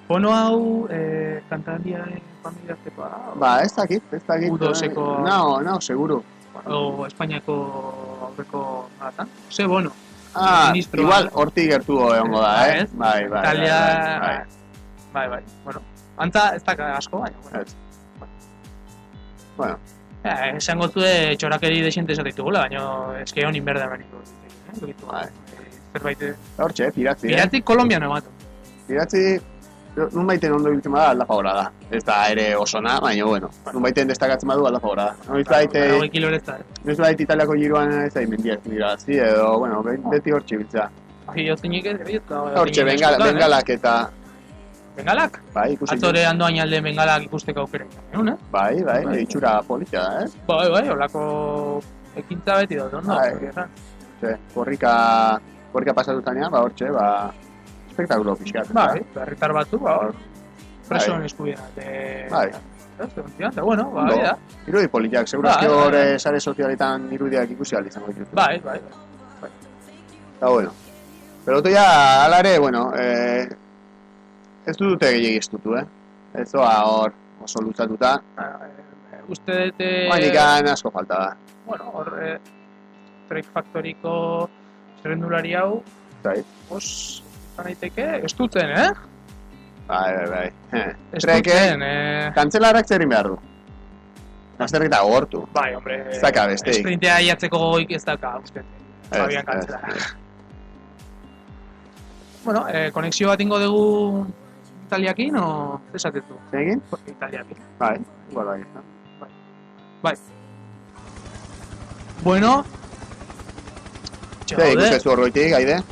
Bono hau, kantaldiaren familiaztekoa. Ba, ez dakit. U2-eko... No, seguru. O Espainiako aurreko nolatan. Jose Bono. Ministroa. Igual hortik gertu egongo da, Bai. Italia... Bai. Bueno, antza ez da asko, baina, bueno. Bueno. Esango zue txorakeri desente esatitugula, baina eske honin berde emaniko. Zerbait... Hortxe, piratzi. Piratzi kolombiano ematu. Piratzi... Nun baiten ondo biltzen bada alda favorada. Ez da ere osona, baina bueno. Nun baiten destakatzen badu alda favorada. Noiz bait Italiako giroan ez da mendiak irabazi edo, bueno, beti hortxe biltzea. Jozinik ez? Hortxe, bengalak eta... Bengalak? Bai, ikusi. Atzore andoain alde bengalak ikusteko aukera. Bai, itxura politia da, Bai, holako ekintza beti dut, ondo? Korrika pasatu zanean, hortxe, espektakulo pixkat. Bai, herritar batzu, presoen eskubidea. Bai. Eta, bueno, bai da. Irudi politiak, segurazki hor sare sozialetan irudiak ikusi izango ditut. Bai. Eta, bueno. Pelotoia, alare, bueno, ez dute gehiagi estutu, Ez doa hor oso lutzatuta. Uste dute... Bainikan asko falta da. Bueno, hor, Trek Factoryko zerrendulari hau... Bai. Naiteke, estutzen, Bai. Estutzen, Kantzelarak zerin behar du. Azterketa gortu. Bai, hombre. Ez daka besteik. Esprintea iatzeko gogoik ez daka, uste. Fabian Kantzelarak. Bueno, konexio bat ingo dugu Italiakin, o esatetu? Zegin? Italiakin. Bai, igual bai. Bueno. Ikustezu horroitik, gaide?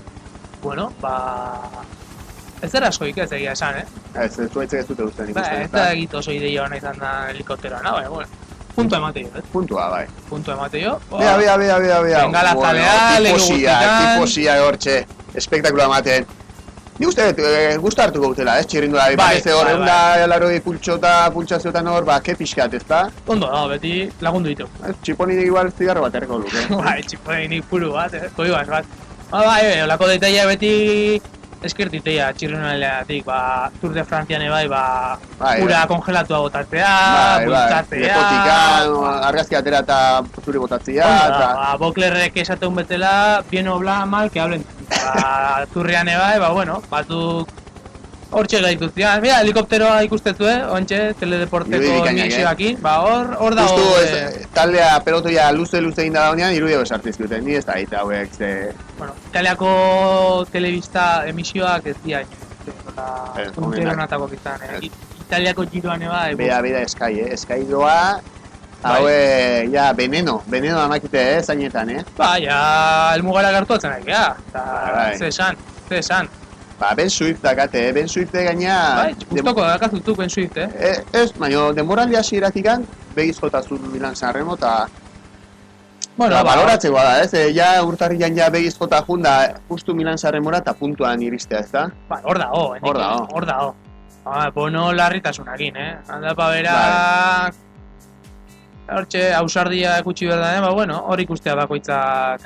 Bueno, ez dara askoik ez egia esan, Ez zuaitzek ez dute duzten ikusten. Ez da egit oso ideia hona izan da helikopteroa, baina, bueno. Puntua emate jo, Puntua, bai. Puntua emate jo. Bea. Bengala zalea, lege guztitan. Tiposia hortxe, espektakula ematen. Ni uste gustu hartuko dutela, txirrindulari. Bai. Eunda laroi pultsazioetan hor, ke pixkat, ez da? Ondo, beti lagundu ditu. Txiponinik igual zigarro bat erreko luke. Bai, txiponinik puru bat, koibaz bat. Bai, olako detaila beti eskertitea txirrindulariatik, Tour de Francian ura kongelatua botatzea, bultatzea... Lepotikan, argazki atera eta zuri botatzea... Boklerrek esateun betela, bien o bla mal que hablen. Turrian bueno, batzuk hortxe gaituztian. Mira, helikopteroa ikustezu, ontxe, teledeporteko emisioakin. Hor dago... Justu, taldea pelotoia luze egin da daunean, irudio besartizkuten. Ni ez da eta hauek, Bueno, Italiako telebista emisioak ez dira punteronatako izan. Italiako giroan Beda, Sky doa... Haue, veneno amakite, zainetan, ja, elmugara gertuatzen nahi, ze esan. Ben Swift dakate, Ben Swifte gaina... Bai, guztoko dakazutuk Ben Swift, Ez, baina, denboraldia ziratikan, begizkotazun Milan Sanremo, eta... Bueno, baloratzeko da, ja urtarrian begizkota junda, justu Milan Sanremora, eta puntuan iristea, ez da? Hor dago. Bono larritasunakin, Handapa bera... Hortxe, ausardia ekutsi berda, bueno, hor ikustea bakoitzak...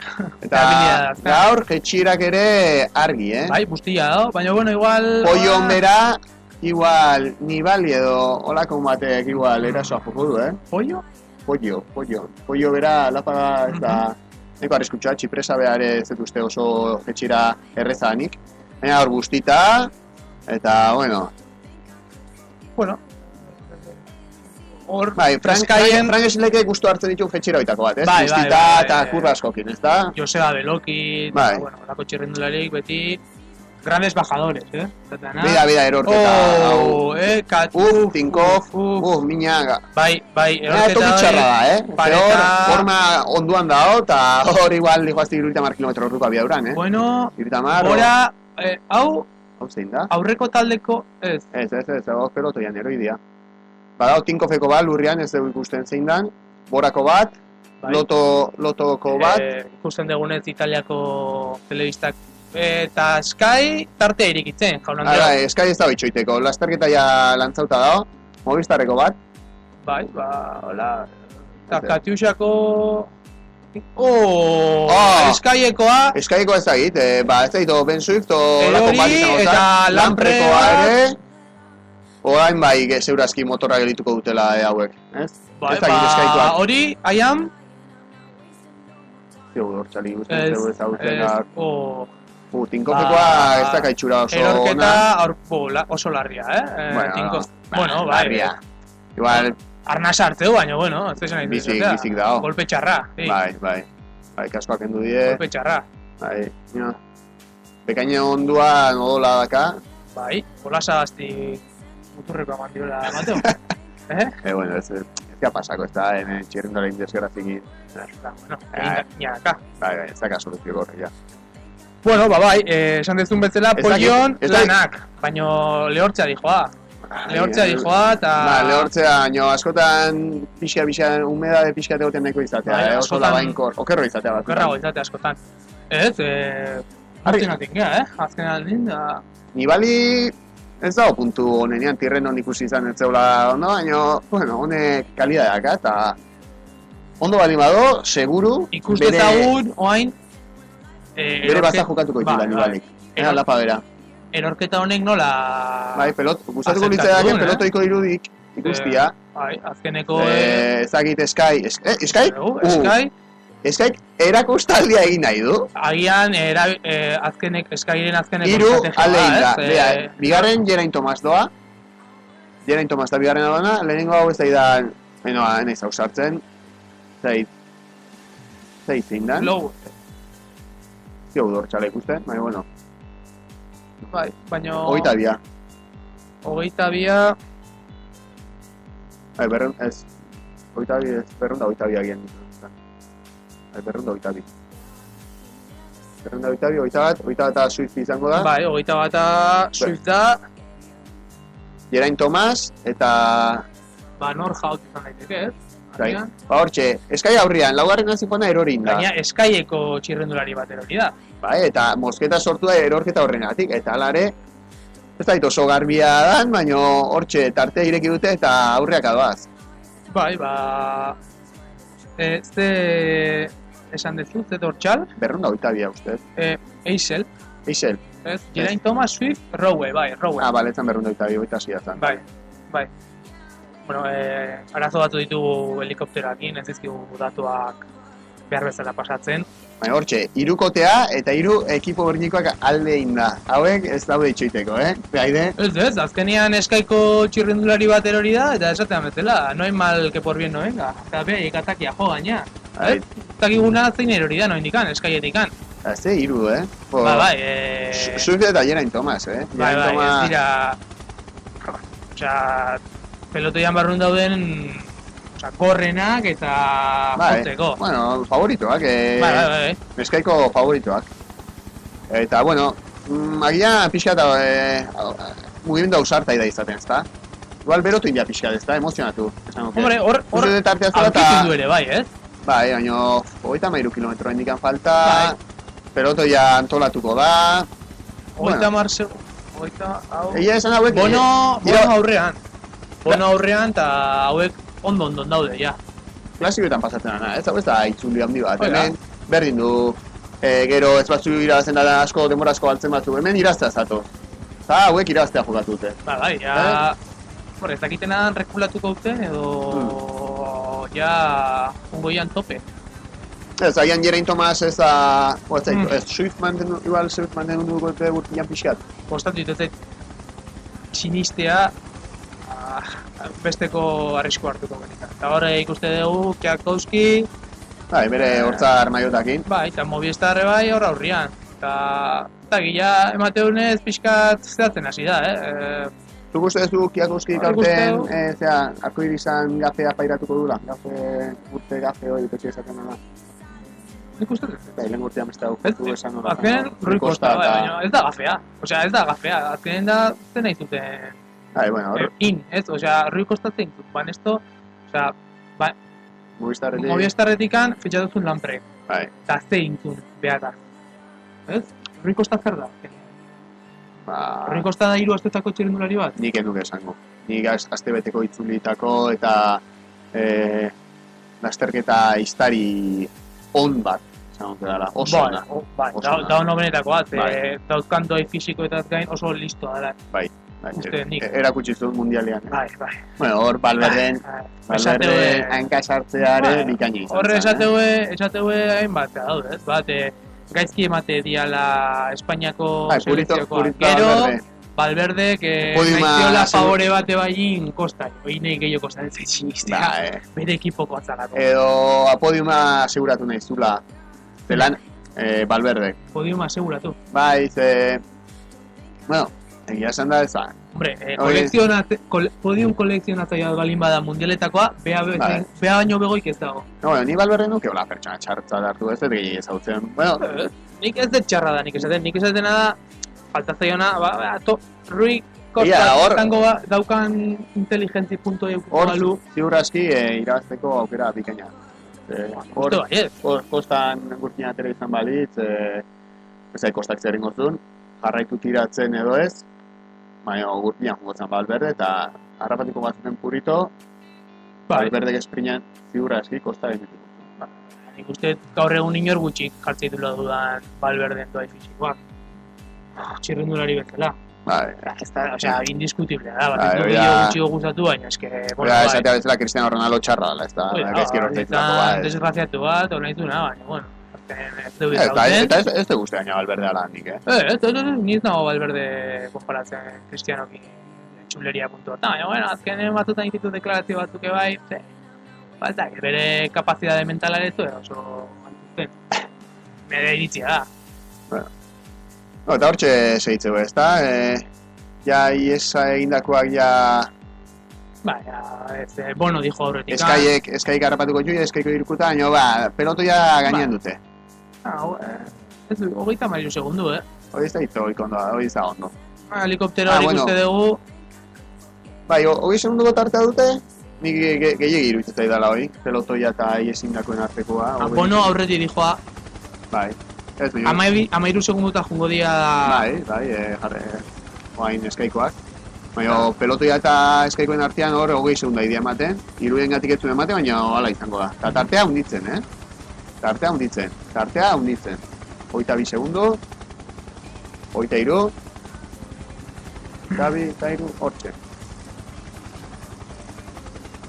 Eta gaur, jetxirak ere argi, Bai, guztia da, baina, bueno, igual... Pollo bera, igual, Nibali edo olako batek igual erasoa joko du, Pollo? Pollo bera, lapaga, ez da... Neko arreskutxa, txipresa behar ez dut oso jetxira errezanik. Baina hor guztita, eta, bueno... Hor, Frank Esleke guztu hartzen ditu jetxira oitako bat, Bai, guztita eta kurra askokin, ez da? Joseba Belokin, bueno, lako txirrendularik beti grandes bajadores, Bida, erorketa, Tinkov, Miñaga. Bai, erorketa tokitxarra da, forma onduan dao, eta hor igual joazti 30 kilometro horruko abiaduran, Bueno, gora, hau zein da? Aurreko taldeko, ez. Ez, hor pelotoian eroidia. Badao Tinkoveko bat, lurrian ez dugu ikusten zein dan, Borako bat, Lotoko bat. Ikusten dugunez Italiako telebistak eta Sky tartea irikitzen, jaunan dugu. Sky ez da bitxoiteko, lasterketa ja lantzauta dago, Movistarreko bat. Bai, hola, eta Katiusako... Skyekoa... Skyekoa ez da egit, ez da egit Ben Swift, Erori eta Lamprekoa ere... Orain bai, zeurazki motorra gelituko dutela hauek, ez? Bai, hori, aiam... Zio, hortxali guztien zeu ezagutenak... Tinkofekoa ez da kaitxura oso ona... Erorketa oso larria, Bueno, bai... Igual... Arna sarteu, baina, bueno, ez da nahi dizutea. Bizik dao. Golpe txarra. Bai, kaskoak endu die... Golpe txarra. Bai, bekaine ondua nodola daka. Bai, hola sagazti muturreko amandiola Mateo. Bueno, ez da pasako, ez da, txirrindara indesgrazikin. Bueno, egin daka. Bai, ez daka soluzio gorri, ja. Bueno, bai, esan dezun betzela, polion lanak, baina lehortzea dijoa. Lehortzea dijoa, eta... Lehortzea, askotan pixka, humedade pixka egoten nahiko izatea, oso labainkor, okerro izatea bat. Okerrago izatea askotan. Ez, hartinatik gea, azken aldin, da... Nibali ez dago puntu honenean, tirren hon ikusi izan ez zeula ondo, baina, bueno, honek kalidadeak, eta... Ondo bali bado, seguru... Ikustezagun, oain... Bere baza jokatuko itula Nibalik. Lapa bera. Erorketa honek nola... Bai, gustatuko litzaidaken pelotoiko irudik ikustia. Bai, azkeneko... Ezagit Sky... Sky? Skyk erakustaldia egin nahi du. Agian, Skyren azkeneko... Iru aldein da. Bigarren Geraint Thomas doa. Geraint Thomas da bigarren adona. Lehenengo hau ez da idan... Benoa, enaiz hau sartzen. Zait zein dan. Low. Zio udor txala ikusten, baina bueno. Bai, baina... Hogeita bia. Berrun, ez. Hogeita bia, ez. Berrun da hogeita bia gian. Berrun da hogeita bia. Hogeita bat Swift izango da. Bai, hogeita bat Swift da. Geraint Thomas, eta... Nor jaut izan daiteke, ez? Bai, hortxe, Sky aurrian, laugarren azipona erorin da. Gaina, Skyeko txirrendulari bat erori da. Bai, eta mosketa sortu da erorketa horrenatik, eta alare, ez da oso garbia dan, baina hortxe tarte ireki dute eta aurreak adoaz. Bai, esan dezut, hortxal? Berrunda hogeita bia, ustez. Eisel. Ez, Geraint Thomas Swift, Rowe. Bale, etzan berrunda hogeita bia, hogeita zia zan. Bai. Bueno, arazo batu ditugu helikopteroakin, ez dizkigu datuak behar bezala pasatzen. Baina hortxe, irukotea eta hiru ekipo berdinikoak alde inda. Hauek ez daude itxoiteko, Gaide? Ez, azkenean Skyko txirrindulari bat erori da, eta esatean bezala, no hay mal que por bien no venga. Eta beha, ikatakia jo gaina. Zakiguna zein erori da, no indikan, Skyetik. Ze, hiru, Bai, Swift eta Geraint Thomas, Bai, ez dira... Osea, pelotoian barrun dauden gorrenak eta jotzeko. Bueno, favoritoak. Bai. Skyko favoritoak. Eta, bueno, agia pixka eta mugimendu ausartai da izaten, ezta? Igual berotu india pixka, ezta? Emozionatu. Hombre, hor aurkitzen du ere, bai, ez? Bai, baina 33 kilometroa indikan falta. Pelotoia antolatuko da. 30 Egia esan hauek... Bono aurrean eta hauek ondo daude, ja. Klasikoetan pasatzen dana, ez hau ez da itzuli handi bat. Hemen berdin du, gero ez batzu irabazten da asko, denbora asko baltzen batzu. Hemen iraztea zato. Eta hauek iraztea jokatu dute. Bai, ja... Ez dakitenan rekulatuko dute, edo... Ja... Ongoian tope. Ez, agian Geraint Thomas ez da... Ez, Swift mantenu du golpe burtian pixkat. Kostatu dituzet sinistea besteko arrisku hartuko genika. Eta horre ikuste dugu, Kwiatkowski... Bai, bere hortzar maiotakin. Bai, eta Movistarre bai horra aurrian. Eta gila emateunez pixkat zehatzen hasi da, Zuk uste duzu Kwiatkowski kauten, arkoirizan gafea pairatuko dula? Urte gafe hori petxe esaten dena. Nik uste dut. Lehen urtean beste dugu esan hori. Azkenen Rui Costa, baina ez da gafea. Osea, ez da gafea. Azkenen da zen nahi zuten... bueno, ez? Osea, Rui Costa zein zut. Banesto, osea... Movistarretik... Movistarretikan fitxatuzun Lampre. Bai. Eta zein zun behar da. Ez? Rui Costa zer da? Rui Costa da 3 astetako txirrindulari bat? Nik enduke esango. Nik astebeteko itzulitako eta... lasterketa iztari on bat. Oso ona. Da ono benetako bat, dauzkan doi fisiko eta gain oso listoa dara. Bai. Erakutsi zuen mundialean. Bai. Bueno, hor Valverde hanka sartzeare bikaina izan. Horre esateue hainbat daude, ez? Bat, gaizki emate diala Espainiako selekziokoa. Gero, Valverde, que naiziola favore bate bain kostai. Oinei gehiago kostai sinistea. Bere ekipoko atzalako. Edo apodiuma aseguratu nahi zula. Zelan, Valverde. Podiuma aseguratu. Bai, bueno, egia esan da ezan. Hombre, podium kolekzionatzaia balin bada mundialetakoa, bea baino begoik ez dago. No, ni Valverde nuke hola pertsona txartza dartu ez dut gehi ezautzen. Bueno, nik ez dut txarra da, nik esaten da, faltatzaiona, Rui Costa daukan inteligentzi punto hor, ziur aski irabazteko aukera bikaina. Hor, Kostan gurtina atera izan balitz, ezai Kostak zer ingo zuen, jarraitu tiratzen edo ez, baina gurtina jungotzen Valverde, eta harrapatiko bat zuten Purito, Valverde gesprinan ziur aski Kosta egiteko. Nik uste gaur egun inor gutxik jartzei dula dudan Valverde entoai fizikoak. Txirrendulari bezala. Osea, indiskutiblea da, bat ez dugu gutxiko gustatu, baina eske... Esatea bezala Cristiano Ronaldo txarra dela, ez da, gaizki horretzaitzulako bat. Desgraziatu bat, ornaitu nahi, baina, bueno, eta ez te guzti baina Valverde ala handik, Ni ez nago Valverde konparatzen Cristianokin txuleria puntu bat. Baina, bueno, azkenen batutan ititu deklarazio batzuk ebai, falta, bere kapazidade mentalare ez oso antuzten. Bere iritzia da. No, eta hortxe segitzeu ez da, ja iesa egindakoak ja... Bono dijo aurretik. Eskaik harrapatuko juia, eskaiko irkuta, baina peloto ja gainean dute. Ez du, 33 segundu, Hori ez da hito hori ez da ondo. Helikoptero hori ikuste dugu. Bai, 20 segunduko tartea dute, nik gehiagi iruditzeta idala hori, pelotoia eta iesindakoen artekoa. Bono aurretik dijoa. Bai. 13 segunduta jungo dia... Bai, jarre, oain eskaikoak. Baina pelotoia eta eskaikoen artean hor 20 segunda idea ematen, irudien gatik etzuen ematen, baina hala izango da. Eta tartea hunditzen, Tartea hunditzen. 22 segundu, 23, 23, hortxe.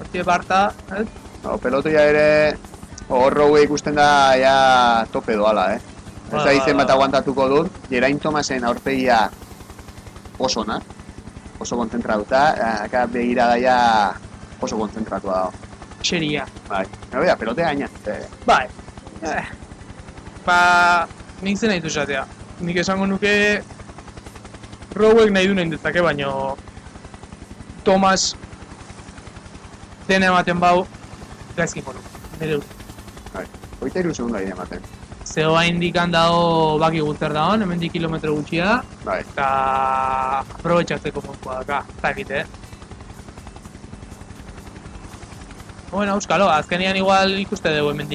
Hortxe Barta, Pelotoia ere, horrogue ikusten da, ja tope doala, Ez da izen bat aguantatuko dut, Geraint Tomasen aurpegia oso ona, oso kontzentratuta, begirada ja oso kontzentratua dago. Xeria. Bai, bera, pelotea gaina. Bai. Nik zen nahi esatea. Nik esango nuke Rowek nahi du nahi dezake, baina Tomas dena ematen bau gaizkin bolu. Nire dut. Bai, 23 segundu idea ematen. Zeoa indikan dago baki guzter dagoen, hemen kilometro gutxia da. Bai. Eta aprobetxatzeko montua daka, ez dakit, Bueno, euskalo, azkenean igual ikuste dugu hemen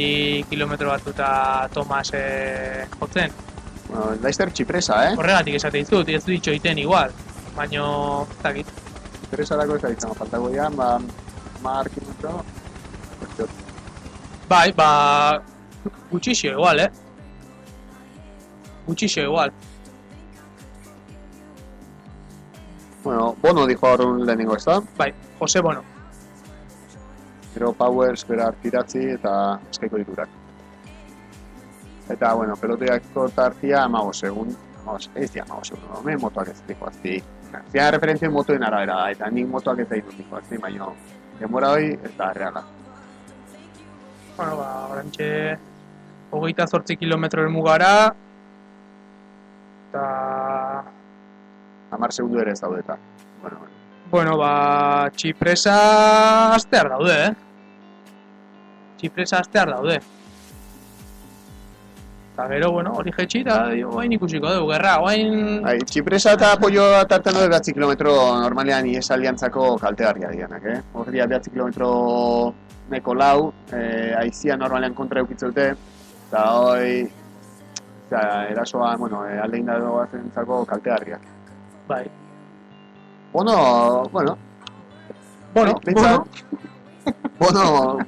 kilometro batzuta Tomas jotzen. Bueno, Laizter txipresa, Horregatik esate dizut, ez du ditxo iten igual. Baina, ez dakit. Txipresarako ez da ditzen, faltako ya, kilometro. Bai, gutxixio igual, Gutxixio igual. Bueno, Bono dijo hor lehenengo, ez da? Bai, Jose Bono. Gero Powers bera tiratzi eta eskaiko diturak. Eta, bueno, peloteako tartia 15 segun. Ez dira 15 segun, me motoak ez diko azti. Zian referentzien motoen arabera da, eta nik motoak ez daitu diko azti, baina denbora hori ez da reala. Bueno, orantxe 28 kilometroren mugara. Eta... 10 segundu ere ez daudeta. Bueno, txipresa astear daude, Txipresa astear daude. Eta gero, bueno, hori jetxi eta guain ikusiko dugu, gerra, guain... Txipresa eta apoioa tartan dut 9 kilometro normalean ies aliantzako kaltegarria dianak, Hor dia 9 kilometro neko lau, aizia normalean kontra eukitze dute, eta hoi... erasoa, bueno, alde indago zentzako kaltegarriak. Bai. Bono,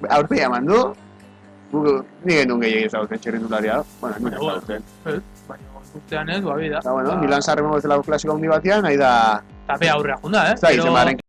aurpeia eman du. Ni genuen gehiagin ezagutzen txerrendularia. Bueno, nuen ezagutzen. Baina, ustean ez, bida. Milan Sarremo bezalako klasiko handi batean, nahi da Eta be aurrea junda, Zai, zemaren